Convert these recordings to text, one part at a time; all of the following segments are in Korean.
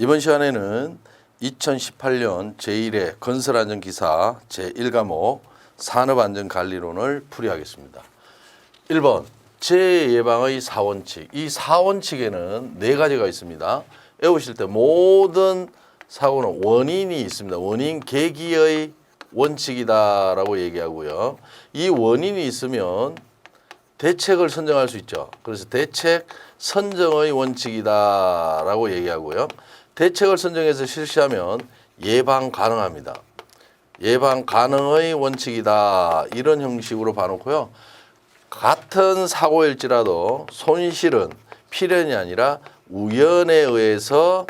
이번 시간에는 2018년 제1회 건설안전기사 제1과목 산업안전관리론을 풀이하겠습니다. 1번 재예방의 4원칙. 이 4원칙에는 4가지가 있습니다. 외우실 때 모든 사고는 원인이 있습니다. 원인 계기의 원칙이다라고 얘기하고요. 이 원인이 있으면 대책을 선정할 수 있죠. 그래서 대책 선정의 원칙이다라고 얘기하고요. 대책을 선정해서 실시하면 예방 가능합니다. 예방 가능의 원칙이다. 이런 형식으로 봐놓고요. 같은 사고일지라도 손실은 필연이 아니라 우연에 의해서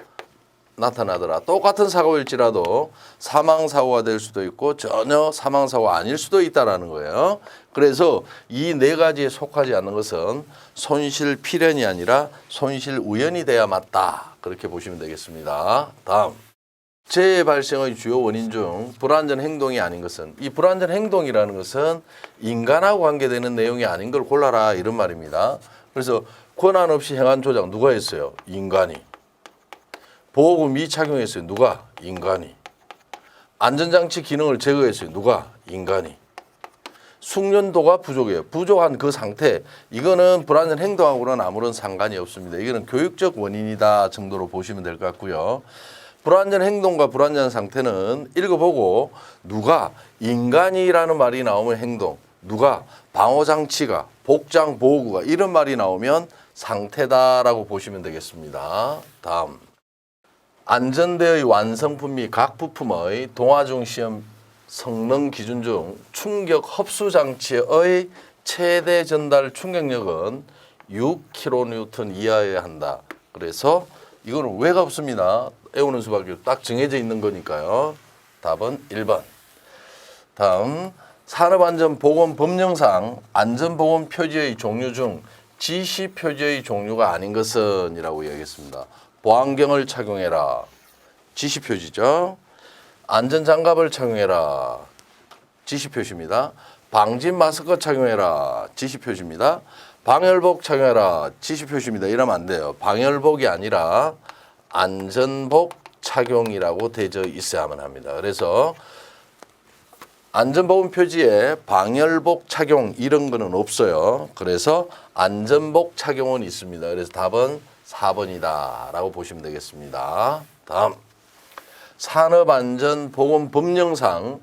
나타나더라. 똑같은 사고일지라도 사망사고가 될 수도 있고 전혀 사망사고가 아닐 수도 있다는 거예요. 그래서 이 4가지에 속하지 않는 것은 손실 필연이 아니라 손실 우연이 돼야 맞다. 그렇게 보시면 되겠습니다. 다음. 재해 발생의 주요 원인 중 불안전 행동이 아닌 것은, 이 불안전 행동이라는 것은 인간하고 관계되는 내용이 아닌 걸 골라라 이런 말입니다. 그래서 권한 없이 행한 조작 누가 했어요? 인간이. 보호구 미착용했어요. 누가? 인간이. 안전장치 기능을 제거했어요. 누가? 인간이. 숙련도가 부족해요. 부족한 그 상태, 이거는 불안전 행동하고는 아무런 상관이 없습니다. 이거는 교육적 원인이다 정도로 보시면 될 것 같고요. 불안전 행동과 불안전 상태는 읽어보고 누가 인간이라는 말이 나오면 행동, 누가 방호장치가, 복장, 보호구가 이런 말이 나오면 상태다라고 보시면 되겠습니다. 다음. 안전대의 완성품 및 각 부품의 동화중 시험 성능 기준 중 충격 흡수 장치의 최대 전달 충격력은 6kN 이하여야 한다. 그래서 이거는 왜가 없습니다. 외우는 수밖에 딱 정해져 있는 거니까요. 답은 1번. 다음, 산업안전보건법령상 안전보건 표지의 종류 중 지시 표지의 종류가 아닌 것은 이라고 이야기했습니다. 보안경을 착용해라. 지시 표지죠. 안전장갑을 착용해라. 지시 표시입니다. 방진 마스크 착용해라. 지시 표시입니다. 방열복 착용해라. 지시 표시입니다. 이러면 안 돼요. 방열복이 아니라 안전복 착용이라고 되어 있어야만 합니다. 그래서 안전보건 표지에 방열복 착용 이런 거는 없어요. 그래서 안전복 착용은 있습니다. 그래서 답은 4번이다 라고 보시면 되겠습니다. 다음. 산업안전보건법령상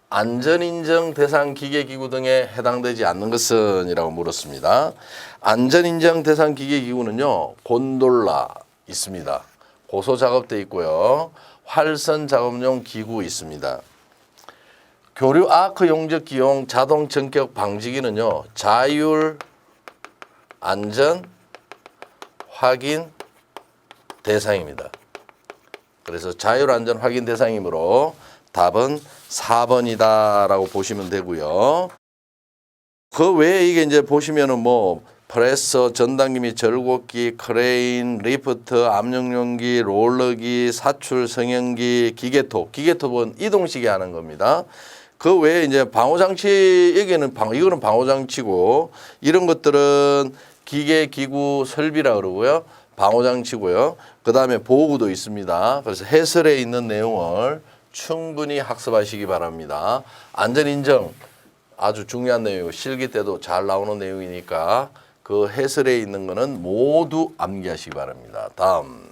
안전인정 대상 기계기구 등에 해당되지 않는 것은 이라고 물었습니다. 안전인정 대상 기계기구는요, 곤돌라 있습니다. 고소작업대 있고요. 활선작업용 기구 있습니다. 교류 아크 용접기용 자동 전격 방지기는요, 자율 안전 확인 대상입니다. 그래서 자율 안전 확인 대상이므로 답은 4번이다 라고 보시면 되고요. 그 외에 이게 이제 보시면은 뭐 프레서, 전단기 및 절곡기, 크레인, 리프트, 압력용기, 롤러기, 사출, 성형기, 기계톱은 이동식이 하는 겁니다. 그 외에 이제 방호장치, 이거는 방호장치고, 이런 것들은 기계, 기구, 설비라 그러고요. 방호장치고요. 그 다음에 보호구도 있습니다. 그래서 해설에 있는 내용을 충분히 학습하시기 바랍니다. 안전인정 아주 중요한 내용이고 실기 때도 잘 나오는 내용이니까 그 해설에 있는 거는 모두 암기하시기 바랍니다. 다음.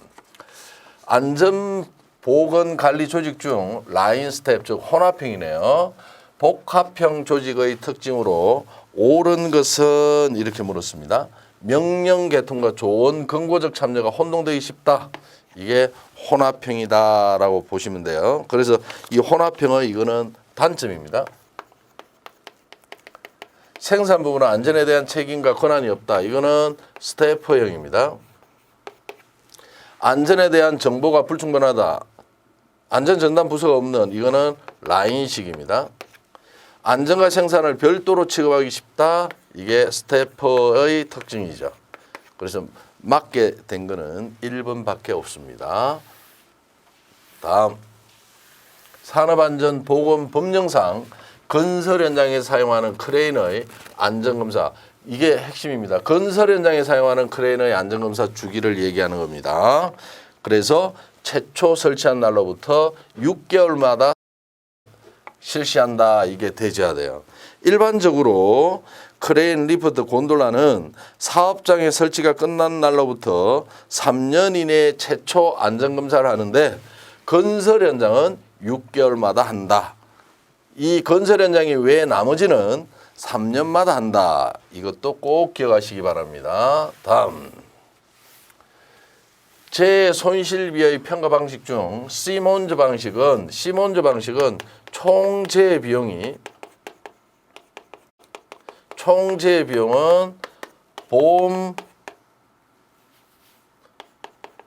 안전보건관리 조직 중 라인 스텝, 즉 혼합형이네요. 복합형 조직의 특징으로 옳은 것은 이렇게 물었습니다. 명령 개통과 좋은 근거적 참여가 혼동되기 쉽다. 이게 혼합형이다라고 보시면 돼요. 그래서 이 혼합형의 이거는 단점입니다. 생산 부분은 안전에 대한 책임과 권한이 없다. 이거는 스태퍼형입니다. 안전에 대한 정보가 불충분하다. 안전전담 부서가 없는 이거는 라인식입니다. 안전과 생산을 별도로 취급하기 쉽다. 이게 스태퍼의 특징이죠. 그래서 맞게 된 거는 1번밖에 없습니다. 다음. 산업안전보건법령상 건설 현장에서 사용하는 크레인의 안전검사. 이게 핵심입니다. 건설 현장에 사용하는 크레인의 안전검사 주기를 얘기하는 겁니다. 그래서 최초 설치한 날로부터 6개월마다 실시한다. 이게 대제화돼요. 일반적으로 크레인, 리프트, 곤돌라는 사업장의 설치가 끝난 날로부터 3년 이내에 최초 안전검사를 하는데 건설 현장은 6개월마다 한다. 이 건설 현장이 외에 나머지는 3년마다 한다. 이것도 꼭 기억하시기 바랍니다. 다음. 재손실비의 평가 방식 중 시몬즈 방식은 총재의 비용은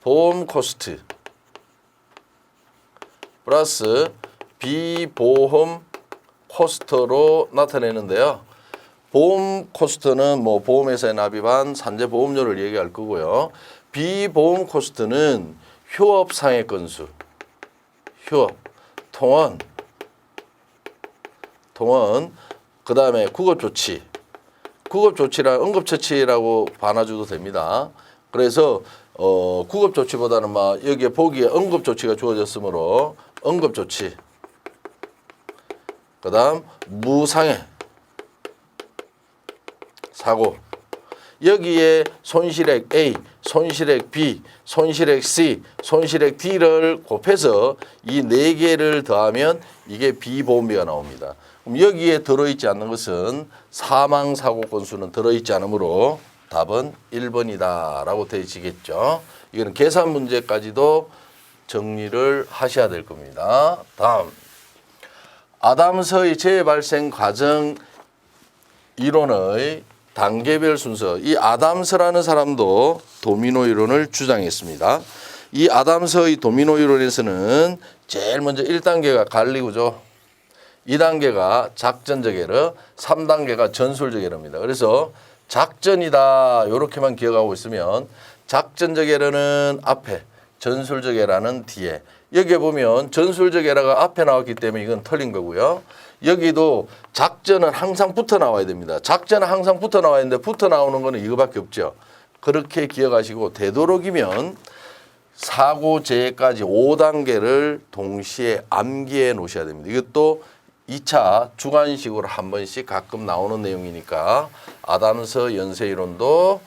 보험 코스트 플러스 비보험 코스트로 나타내는데요. 보험 코스트는 뭐 보험회사에 납입한 산재 보험료를 얘기할 거고요. 비보험 코스트는 휴업상해 건수, 통원, 그다음에 구급조치랑 응급처치라고 반아줘도 됩니다. 그래서 구급조치보다는 막 여기에 보기에 응급조치가 주어졌으므로 응급조치, 그다음 무상해 사고, 여기에 손실액 A, 손실액 B, 손실액 C, 손실액 D를 곱해서 이 네 개를 더하면 이게 비보험비가 나옵니다. 그럼 여기에 들어있지 않는 것은 사망사고 건수는 들어있지 않으므로 답은 1번이다 라고 되어지겠죠. 이거는 계산 문제까지도 정리를 하셔야 될 겁니다. 다음. 아담스의 재발생 과정 이론의 단계별 순서. 이 아담스라는 사람도 도미노 이론을 주장했습니다. 이 아담스의 도미노 이론에서는 제일 먼저 1단계가 관리구조, 2단계가 작전적 에러, 3단계가 전술적 에러입니다. 그래서 작전이다 이렇게만 기억하고 있으면 작전적 에러는 앞에, 전술적 에러는 뒤에. 여기에 보면 전술적 에러가 앞에 나왔기 때문에 이건 틀린 거고요. 여기도 작전은 항상 붙어 나와야 됩니다. 작전은 항상 붙어 나와야 되는데 붙어 나오는 거는 이거밖에 없죠. 그렇게 기억하시고 되도록이면 사고 재해까지 5단계를 동시에 암기해 놓으셔야 됩니다. 이것도 2차 주관식으로 한 번씩 가끔 나오는 내용이니까 아담스 연쇄이론도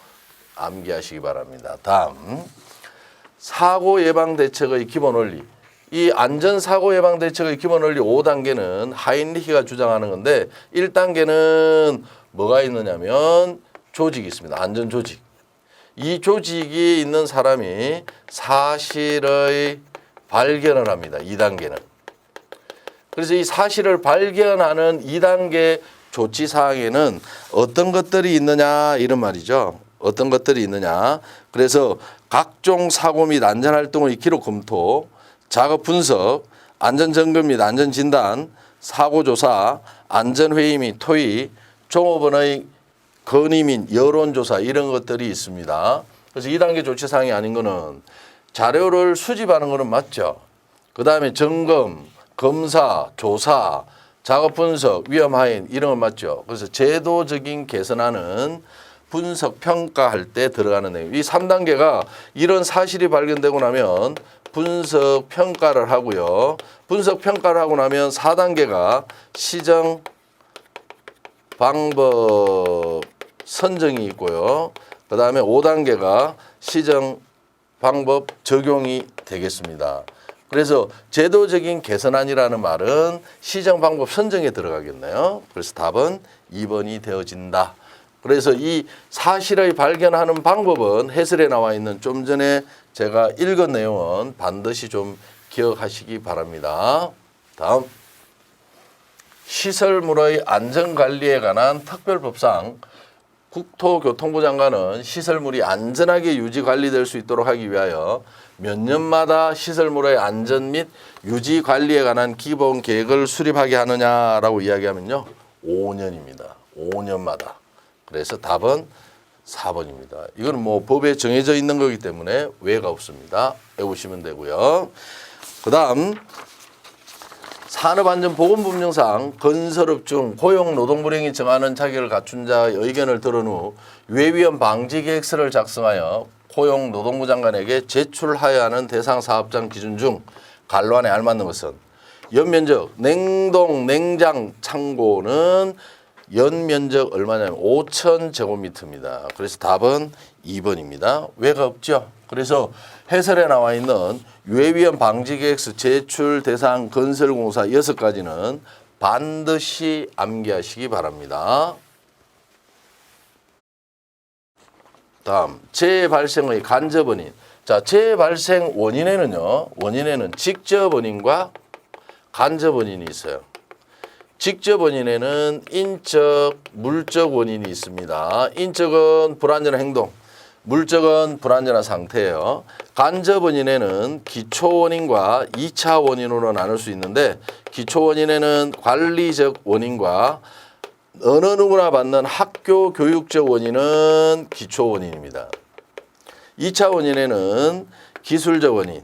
암기하시기 바랍니다. 다음. 사고 예방 대책의 기본 원리. 이 안전사고 예방 대책의 기본 원리 5단계는 하인리히가 주장하는 건데 1단계는 뭐가 있느냐면 조직이 있습니다. 안전조직. 이 조직이 있는 사람이 사실의 발견을 합니다. 2단계는. 그래서 이 사실을 발견하는 2단계 조치사항에는 어떤 것들이 있느냐 이런 말이죠. 어떤 것들이 있느냐. 그래서 각종 사고 및 안전활동의 기록 검토, 작업 분석, 안전점검 및 안전진단, 사고조사, 안전회의 및 토의, 종업원의 건의 및 여론조사 이런 것들이 있습니다. 그래서 2단계 조치사항이 아닌 거는 자료를 수집하는 거는 맞죠. 그 다음에 점검, 검사, 조사, 작업 분석, 위험 하인 이런 건 맞죠. 그래서 제도적인 개선하는 분석 평가할 때 들어가는 내용. 이 3단계가 이런 사실이 발견되고 나면 분석 평가를 하고요. 분석 평가를 하고 나면 4단계가 시정 방법 선정이 있고요. 그 다음에 5단계가 시정 방법 적용이 되겠습니다. 그래서 제도적인 개선안이라는 말은 시정 방법 선정에 들어가겠네요. 그래서 답은 2번이 되어진다. 그래서 이 사실의 발견하는 방법은 해설에 나와 있는 좀 전에 제가 읽은 내용은 반드시 좀 기억하시기 바랍니다. 다음. 시설물의 안전관리에 관한 특별법상 국토교통부 장관은 시설물이 안전하게 유지 관리될 수 있도록 하기 위하여 몇 년마다 시설물의 안전 및 유지 관리에 관한 기본 계획을 수립하게 하느냐라고 이야기하면요. 5년입니다. 5년마다. 그래서 답은 4번입니다. 이건 뭐 법에 정해져 있는 거기 때문에 외가 없습니다. 외우시면 되고요. 그 다음 산업안전보건법령상 건설업 중 고용노동불행이 정하는 자격을 갖춘 자의 의견을 들은 후 유해위험 방지계획서를 작성하여 포용 노동부 장관에게 제출하여야 하는 대상 사업장 기준 중 관로안에 알맞는 것은 연면적 냉동 냉장 창고는 연면적 얼마냐면 5,000제곱미터입니다. 그래서 답은 2번입니다. 왜가 없죠? 그래서 해설에 나와 있는 유해위험 방지계획서 제출 대상 건설공사 6가지는 반드시 암기하시기 바랍니다. 다음 재해 발생의 간접 원인. 자, 재해 발생 원인에는 직접 원인과 간접 원인이 있어요. 직접 원인에는 인적, 물적 원인이 있습니다. 인적은 불안전한 행동, 물적은 불안전한 상태예요. 간접 원인에는 기초 원인과 2차 원인으로 나눌 수 있는데 기초 원인에는 관리적 원인과 어느 누구나 받는 학교 교육적 원인은 기초 원인입니다. 2차 원인에는 기술적 원인,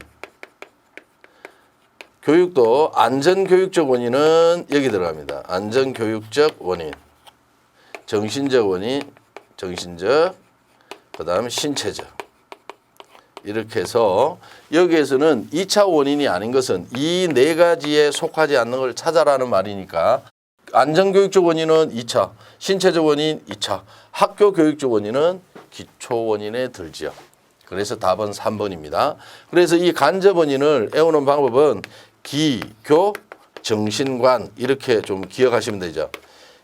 교육도 안전교육적 원인은 여기 들어갑니다. 안전교육적 원인, 정신적 원인, 그 다음 신체적. 이렇게 해서 여기에서는 2차 원인이 아닌 것은 이 4가지에 속하지 않는 걸 찾아라는 말이니까 안전교육적 원인은 2차, 신체적 원인 2차, 학교 교육적 원인은 기초 원인에 들지요. 그래서 답은 3번입니다. 그래서 이 간접 원인을 외우는 방법은 기, 교, 정신관 이렇게 좀 기억하시면 되죠.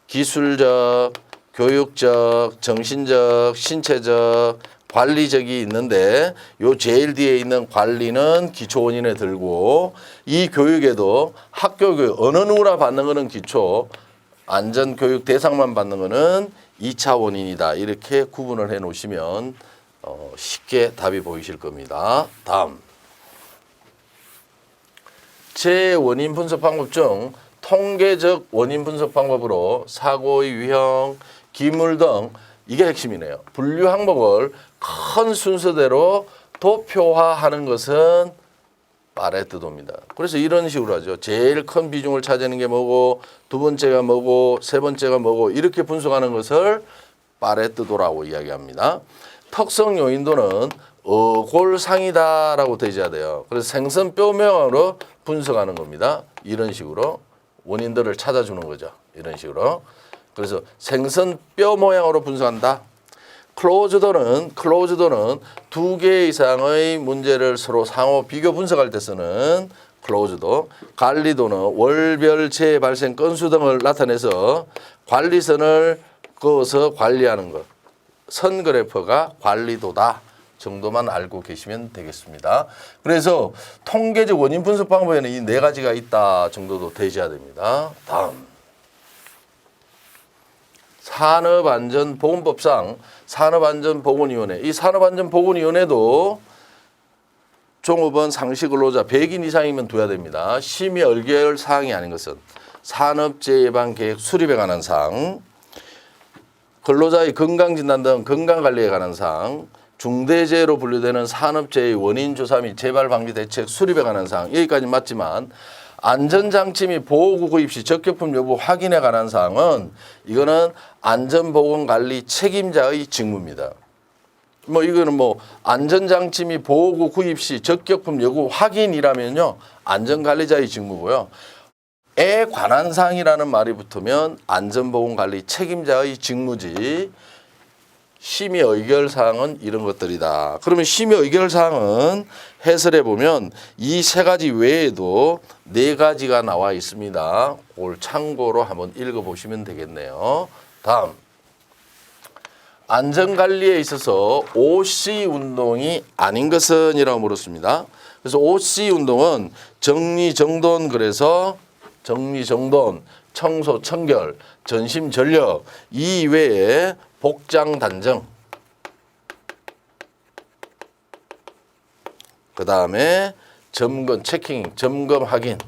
기술적, 교육적, 정신적, 신체적, 관리적이 있는데 요 제일 뒤에 있는 관리는 기초 원인에 들고 이 교육에도 학교 교육 어느 누구나 받는 거는 기초, 안전교육 대상만 받는 거는 2차 원인이다. 이렇게 구분을 해 놓으시면 쉽게 답이 보이실 겁니다. 다음. 재해 원인 분석 방법 중 통계적 원인 분석 방법으로 사고의 유형, 기물 등 이게 핵심이네요. 분류 항목을 큰 순서대로 도표화하는 것은 파레토도입니다. 그래서 이런 식으로 하죠. 제일 큰 비중을 차지하는 게 뭐고, 두 번째가 뭐고, 세 번째가 뭐고 이렇게 분석하는 것을 파레토도라고 이야기합니다. 특성 요인도는 어골상이다라고 되어야 돼요. 그래서 생선 뼈모양으로 분석하는 겁니다. 이런 식으로 원인들을 찾아주는 거죠. 이런 식으로. 그래서 생선 뼈 모양으로 분석한다. 클로즈도는 2개 이상의 문제를 서로 상호 비교 분석할 때 쓰는 클로즈도. 관리도는 월별 재해 발생 건수 등을 나타내서 관리선을 그어서 관리하는 것. 선 그래프가 관리도다 정도만 알고 계시면 되겠습니다. 그래서 통계적 원인 분석 방법에는 이 4가지가 있다 정도도 되셔야 됩니다. 다음. 산업안전보건법상 산업안전보건위원회. 이 산업안전보건위원회도 종업원 상시근로자 100인 이상이면 둬야 됩니다. 심의 의결 사항이 아닌 것은 산업재해예방계획 수립에 관한 사항, 근로자의 건강진단 등 건강관리에 관한 사항, 중대재해로 분류되는 산업재해의 원인조사 및 재발방지 대책 수립에 관한 사항, 여기까지 맞지만 안전장치 및 보호구 구입 시 적격품 여부 확인에 관한 사항은 이거는 안전보건관리 책임자의 직무입니다. 이거는 안전장치 및 보호구 구입 시 적격품 여부 확인이라면요 안전관리자의 직무고요. 에 관한 사항이라는 말이 붙으면 안전보건관리 책임자의 직무지. 심의 의결 사항은 이런 것들이다. 그러면 심의 의결 사항은 해설해 보면 이 3가지 외에도 4가지가 나와 있습니다. 그걸 참고로 한번 읽어보시면 되겠네요. 다음. 안전관리에 있어서 OC 운동이 아닌 것은 이라고 물었습니다. 그래서 OC 운동은 정리정돈, 그래서 정리정돈, 청소, 청결, 전심, 전력 이 외에 복장 단정, 그 다음에 점검, 체킹, 점검, 확인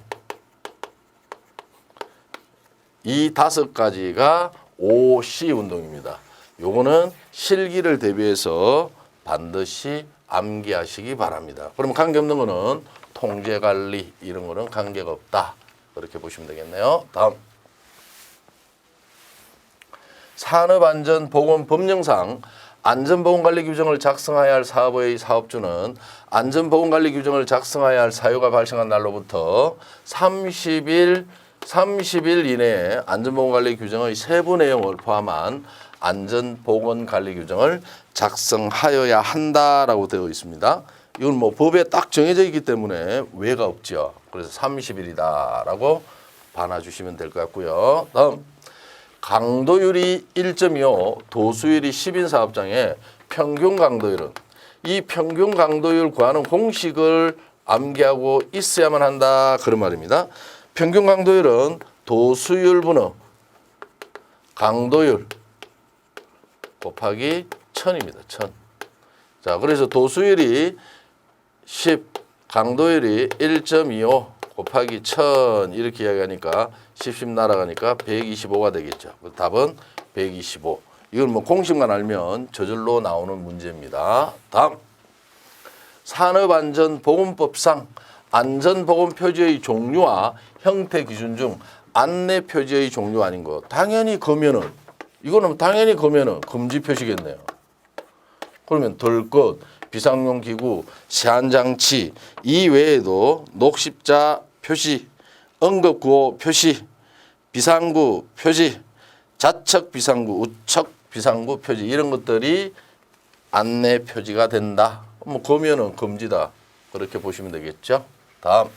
이 5가지가 OC 운동입니다. 요거는 실기를 대비해서 반드시 암기하시기 바랍니다. 그러면 관계없는 거는 통제관리 이런 거는 관계가 없다. 그렇게 보시면 되겠네요. 다음. 산업안전보건법령상 안전보건관리 규정을 작성해야 할 사업의 사업주는 안전보건관리 규정을 작성해야 할 사유가 발생한 날로부터 30일 이내에 안전보건관리 규정의 세부 내용을 포함한 안전보건관리 규정을 작성하여야 한다라고 되어 있습니다. 이건 뭐 법에 딱 정해져 있기 때문에 외가 없죠. 그래서 30일이다라고 봐놔주시면 될 것 같고요. 다음 강도율이 1.25, 도수율이 10인 사업장의 평균 강도율은 이 평균 강도율 구하는 공식을 암기하고 있어야만 한다 그런 말입니다. 평균 강도율은 도수율 분의 강도율 곱하기 1000입니다. 1000. 자, 그래서 도수율이 10, 강도율이 1.25 곱하기 1000 이렇게 이야기하니까 10 날아가니까 125가 되겠죠. 답은 125. 이건 뭐 공식만 알면 저절로 나오는 문제입니다. 다음 산업안전보건법상 안전보건표지의 종류와 형태 기준 중 안내표지의 종류 아닌 거 당연히 거면은 이거는 당연히 거면은 금지 표시겠네요. 그러면 덜것, 비상용 기구, 세안장치 이외에도 녹십자 표시, 응급구호 표시, 비상구 표시, 좌측 비상구, 우측 비상구 표시 이런 것들이 안내 표지가 된다. 뭐 거면은 금지다. 그렇게 보시면 되겠죠. 다음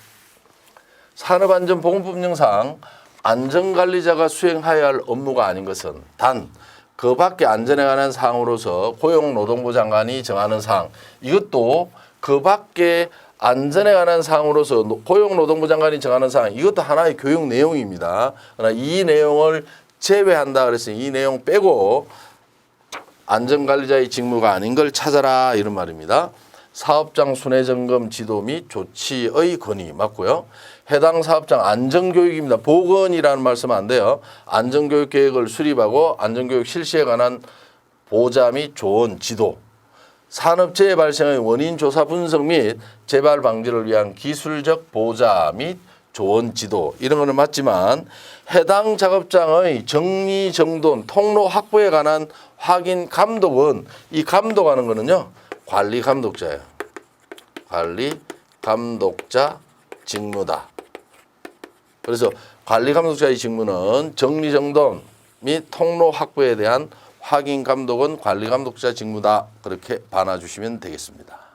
산업안전보건법령상 안전관리자가 수행해야 할 업무가 아닌 것은 단 그 밖에 안전에 관한 사항으로서 고용노동부 장관이 정하는 사항 이것도 그 밖에 안전에 관한 사항으로서 고용노동부 장관이 정하는 사항 이것도 하나의 교육 내용입니다. 그러나 이 내용을 제외한다 그랬으니 이 내용 빼고 안전관리자의 직무가 아닌 걸 찾아라 이런 말입니다. 사업장 순회점검 지도 및 조치의 건의 맞고요. 해당 사업장 안전교육입니다. 보건이라는 말씀 안 돼요. 안전교육 계획을 수립하고 안전교육 실시에 관한 보자 및 조언 지도. 산업재해 발생의 원인 조사 분석 및 재발 방지를 위한 기술적 보자 및 조언 지도 이런 거는 맞지만 해당 작업장의 정리 정돈 통로 확보에 관한 확인 감독은 이 감독하는 거는요. 관리 감독자예요. 관리 감독자 직무다. 그래서 관리 감독자의 직무는 정리 정돈 및 통로 확보에 대한 확인 감독은 관리 감독자 직무다. 그렇게 봐놔 주시면 되겠습니다.